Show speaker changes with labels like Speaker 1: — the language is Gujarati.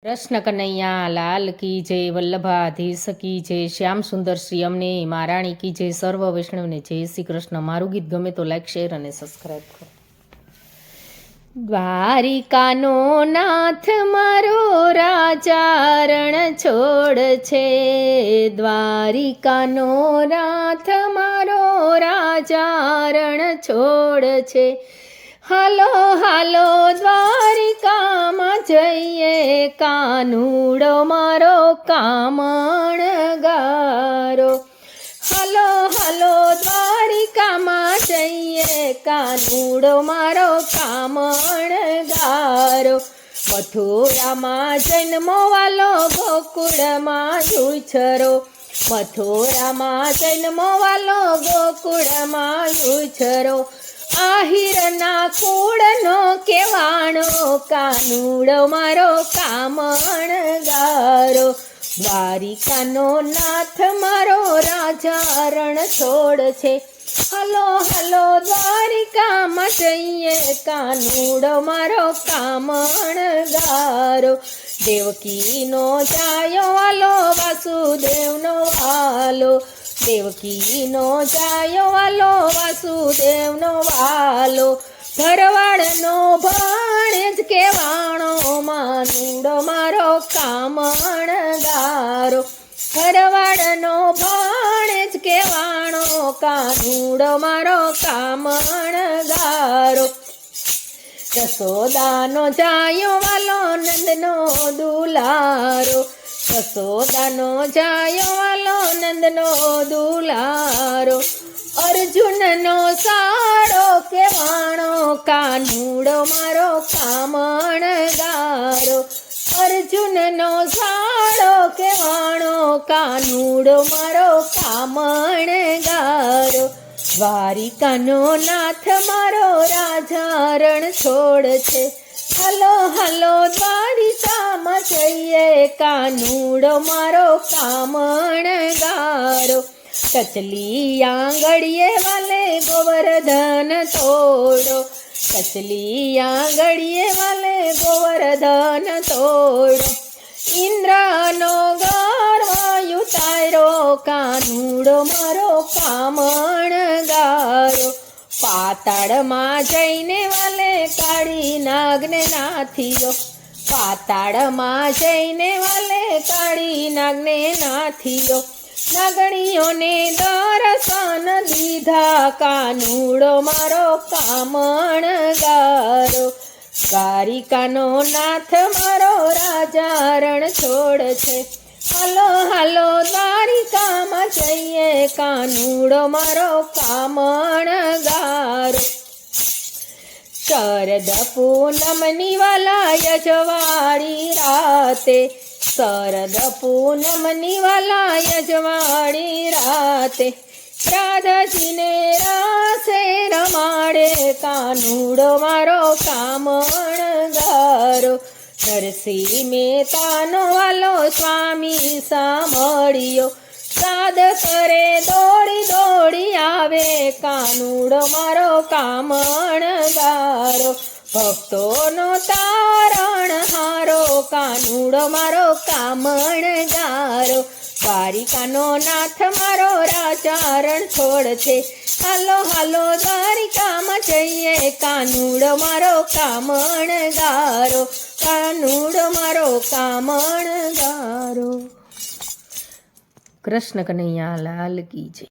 Speaker 1: કૃષ્ણ કનૈયા લાલ કી જય, વલ્લભાધીશ કી જય, શ્યામ સુંદર શ્રી અમને મહારાણી કી જય, સર્વ વૈષ્ણવને જય શ્રી કૃષ્ણ। મારું ગીત ગમે તો લાઈક શેર અને સબસ્ક્રાઈબ કરો। દ્વારિકાનો નાથ મારો રાજા રણ છોડ છે, દ્વારિકાનો નાથ મારો રાજા રણ છોડ છે। હાલો હાલો દ્વારિકામાં જઈએ, કાનુડો મારો કામણગારો। હાલો હાલો દ્વારિકામાં જઈએ, કાનુડો મારો કામણગારો। મથુરામાં જન્મવાલો ગોકુળમાં ઉછરો, મથુરામાં જન્મવાલો ગોકુળમાં ઉછરો। આહિરના કુળનો કેવાણો, કાનુડો મારો કામણગારો। દ્વારિકાનો નાથ મારો રાજા રણ છોડ છે, હાલો હાલો દ્વારિકામાં જઈએ, કાનુડો મારો કામણગારો। દેવકીનો જાયો વાલો વાસુદેવનો વાલો, દેવકીનો જાયો વાલો વાસુદેવનો વાલો। ભરવાડનો ભાણેજ કેવાણો, માનુડો મારો કામણગારો। ભરવાડનો ભાણેજ કેવાણો, કાનુડો મારો કામણગારો। જશોદાનો જાયો વાલો નંદનો દુલારો, જશોદાનો જાયો વાલો નંદનો દુલારો। અર્જુનનો સાડો કેવાણો, કાનુડો મારો કામણગારો। અર્જુનનો સાડો કેવાણો, કાનુડો મારો કામણગારો। દ્વારિકાનો નાથ મારો રાજા રણ છોડ છે, હાલો હાલો દ્વારિકામાં જઈએ, કાનુડો મારો કામણગારો। કચલી આંગળીએ વાલે ગોવર્ધન તોડો, કચલી આંગળીએ વાલે ગોવર્ધન તોડો। ઇન્દ્રનો ગર્વ ઉતાર્યો, કાનુડો મારો કામણગારો। પાતાળમાં જઈને વાલે કાળી નાગને નાથીયો, પાતાળમાં જઈને વાલે કાળી નાગને નાથીયો। નાગણીઓને દર્શન દીધા, કાનુડો મારો કામણગારો। દ્વારિકાનો નાથ મારો રાજા રણ છોડ છે, હાલો હાલો દ્વારિકામાં જઈએ, કાનુડો મારો કામણગારો। શરદ પૂનમની વાલા યજવાળી રાતે, શરદ પૂનમની વાલા યજવાળી રાતે। રાધાજીને રાસે રમાડે, કાનુડો મારો કામણગારો। નરસિંહ મહેતાનો વાલો સ્વામી સાંભળ્યો, સાદ કરે દોડી દોડી આવે, કાનુડો મારો કામણગારો। ભક્તોનો તારણ હારો, કાનુડો મારો કામણગારો। દ્વારિકાનો નાથ મારો રાજા રણ છોડ છે, હાલો હાલો દ્વારિકામાં જઈએ, કાનુડો મારો કામણગારો, કાનુડો મારો કામણગારો। કૃષ્ણ કનૈયા લાલ કી જય।